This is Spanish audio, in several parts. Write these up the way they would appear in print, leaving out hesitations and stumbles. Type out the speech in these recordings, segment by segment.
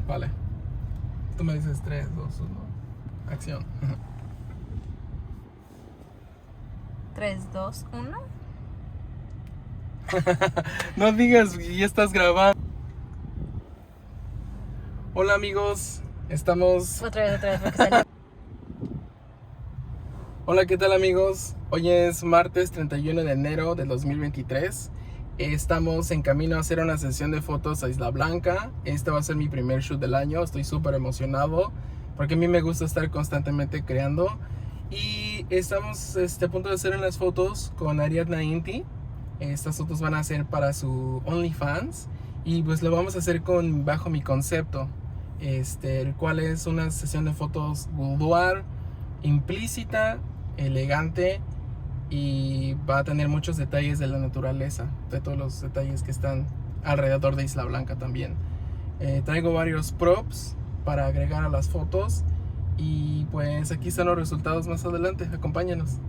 Vale. Tú me dices 3, 2, 1. Acción. 3, 2, 1. No digas, ya estás grabando. Hola amigos, estamos... Otra vez, porque salió. Hola, ¿qué tal amigos? Hoy es martes 31 de enero del 2023. Estamos en camino a hacer una sesión de fotos a Isla Blanca. Este va a ser mi primer shoot del año. Estoy súper emocionado porque a mí me gusta estar constantemente creando. Y estamos a punto de hacer unas fotos con Ariadna Inti. Estas fotos van a ser para su OnlyFans. Y pues lo vamos a hacer bajo mi concepto. El cual es una sesión de fotos boudoir, implícita, elegante, y va a tener muchos detalles de la naturaleza, de todos los detalles que están alrededor de Isla Blanca también. Traigo varios props para agregar a las fotos y pues aquí están los resultados más adelante. Acompáñanos.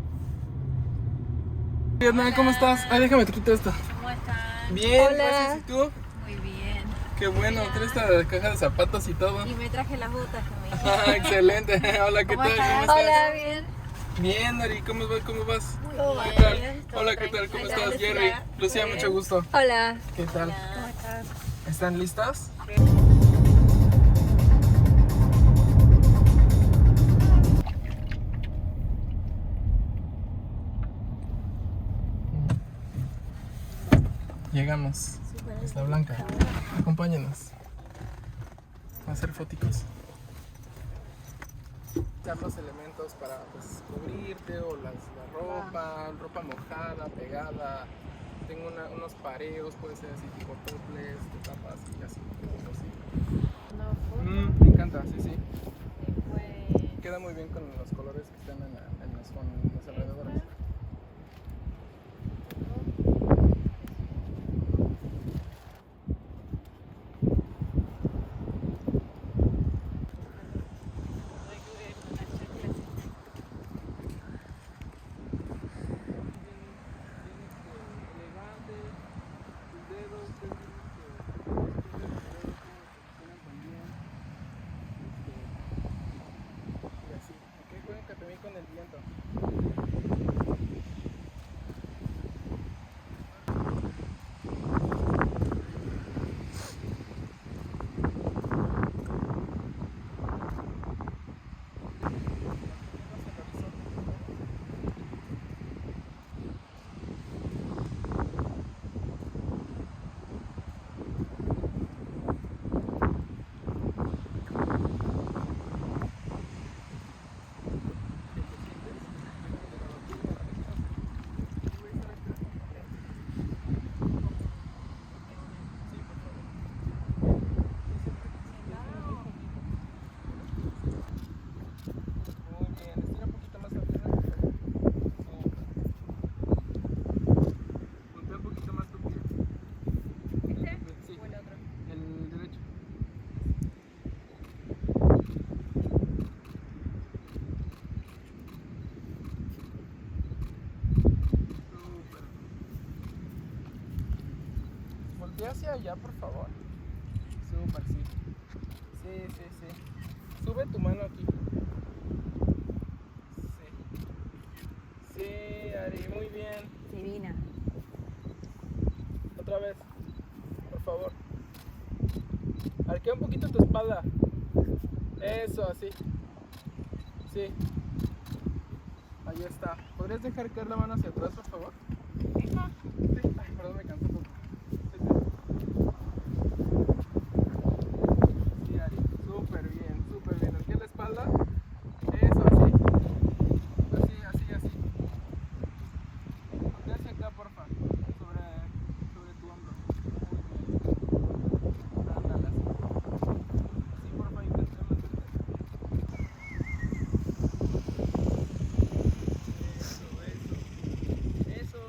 Hola, ¿cómo estás? Ay, déjame te quito esto. ¿Cómo están? Bien, Hola. gracias. ¿Y tú? Muy bien. Qué bueno, Hola. traes esta caja de zapatos y todo. Y me traje las botas que me dijiste. Ah, excelente. Hola, ¿qué ¿Cómo tal? estás? ¿Cómo estás? Hola, bien. Bien, Ari, ¿cómo vas? Muy ¿Qué tal? bien. Hola, ¿qué tal? ¿Cómo Hola, estás, Lucía. Jerry? Lucía, Muy mucho bien. gusto. Hola. ¿Qué tal? ¿Cómo estás? ¿Están listas? Llegamos a Isla Blanca. Acompáñanos a hacer foticos. Usar los elementos para pues, cubrirte o la ropa mojada, pegada. Tengo unos pareos, puede ser así tipo toples, te tapas y así. Me encanta, sí. Queda muy bien con los colores que están en los alrededores. También con el viento. Hacia allá, por favor. Súper, sí. Sí. Sube tu mano aquí. Sí, Ari, muy bien. Divina. Otra vez, por favor. Arquea un poquito tu espalda. Eso, así. Sí. Ahí está. ¿Podrías dejar caer la mano hacia atrás, por favor? Sí. Ay, perdón, me cansé un poco. Súper bien. Aquí en la espalda. Eso, así. Así. Ponte hacia acá, porfa. Sobre tu hombro. Muy bien. Ándale, así. Así, porfa, intenta mantenerte. Eso.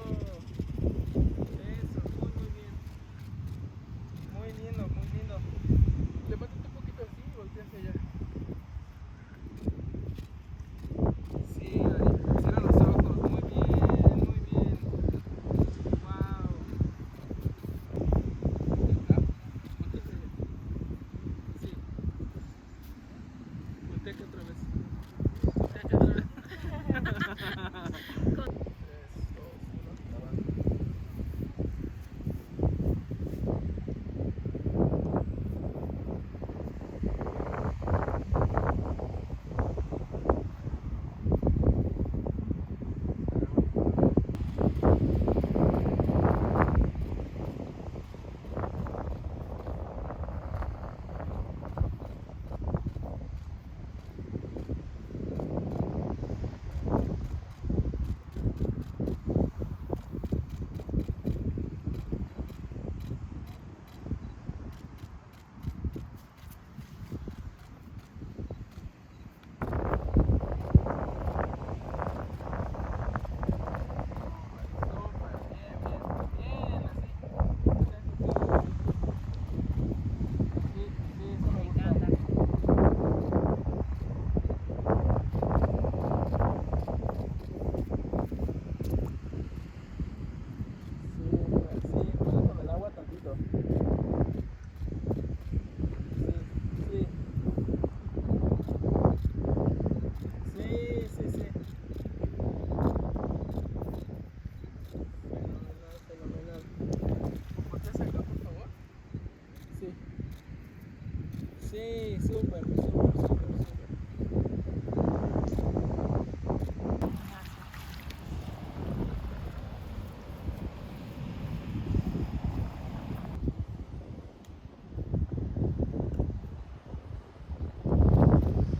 Sí, súper, súper, súper, súper.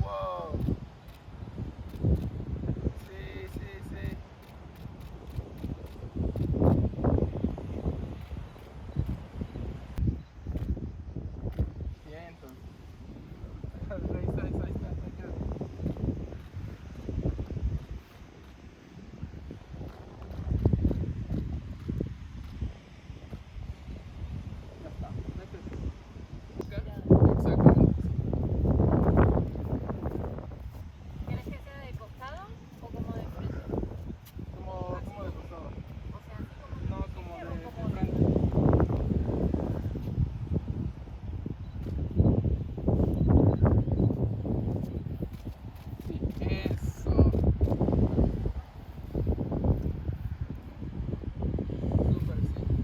Wow. Sí, sí, sí. Vientos. Ahí está, ahí está, ahí está. Ahí queda. Ya está. Métete. Exactamente. ¿Quieres que sea de costado o como de frente? Como de costado. O sea, así como No, de como frente de o como de... frente. Sí, eso. Súper, sí.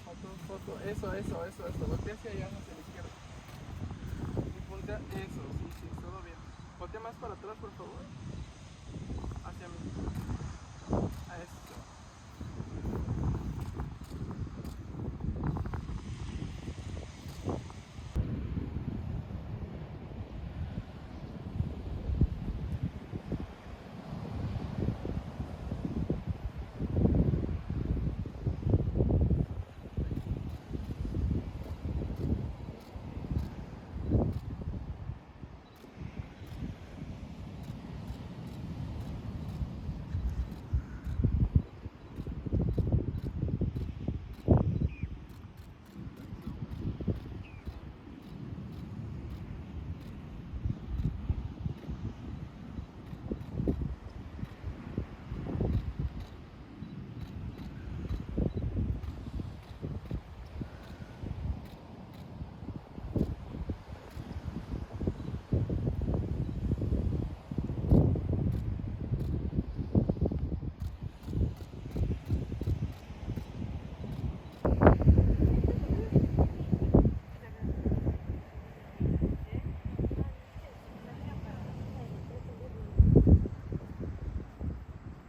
Foto, foto. Eso. Voltea hacia allá, hacia la izquierda. Y puntea. Eso, sí, sí, todo bien. Voltea más para atrás, por favor. Hacia mí. A eso.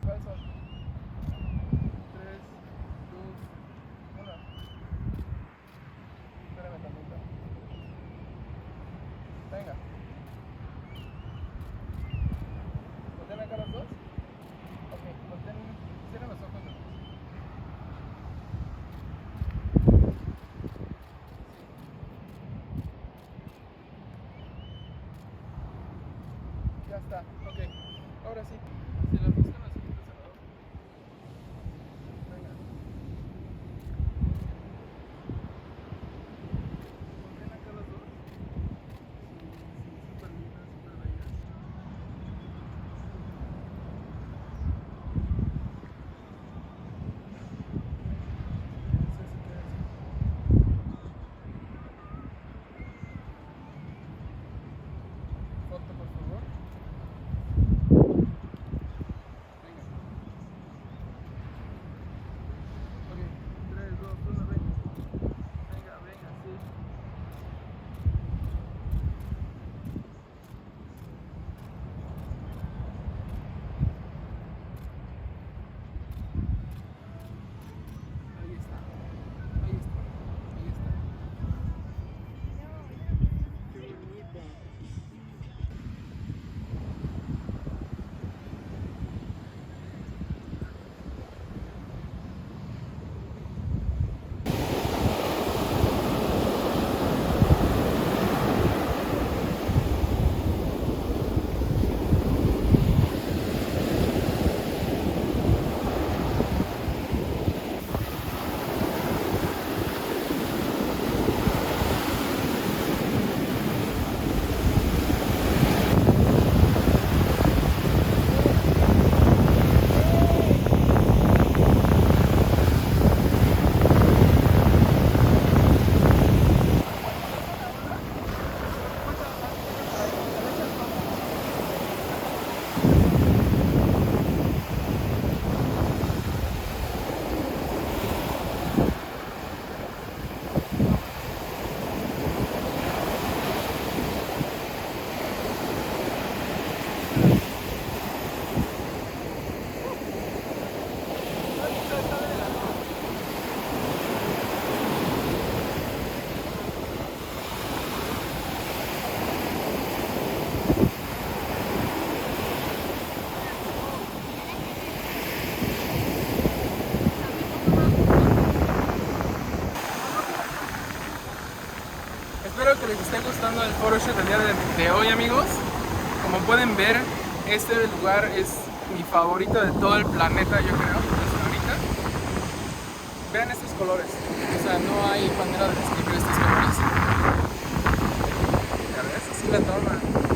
¿Cuáles son? 3, 2, 1. Espérame tantito. Venga. ¿Voltean acá los dos? Ok, voltean. Cierren los ojos los dos. Ya está, ok. Ahora sí. Si las dos con los ojitos cerrados. Venga. ¿Voltean acá los dos? Sí, sí, súper lindas, súper bellas. Foto, por favor. Venga. el photoshoot del día de hoy, amigos. Como pueden ver, este lugar es mi favorito de todo el planeta, yo creo, hasta ahorita. Vean estos colores, o sea, no hay manera de describir estos colores. Ya ves, así la toma.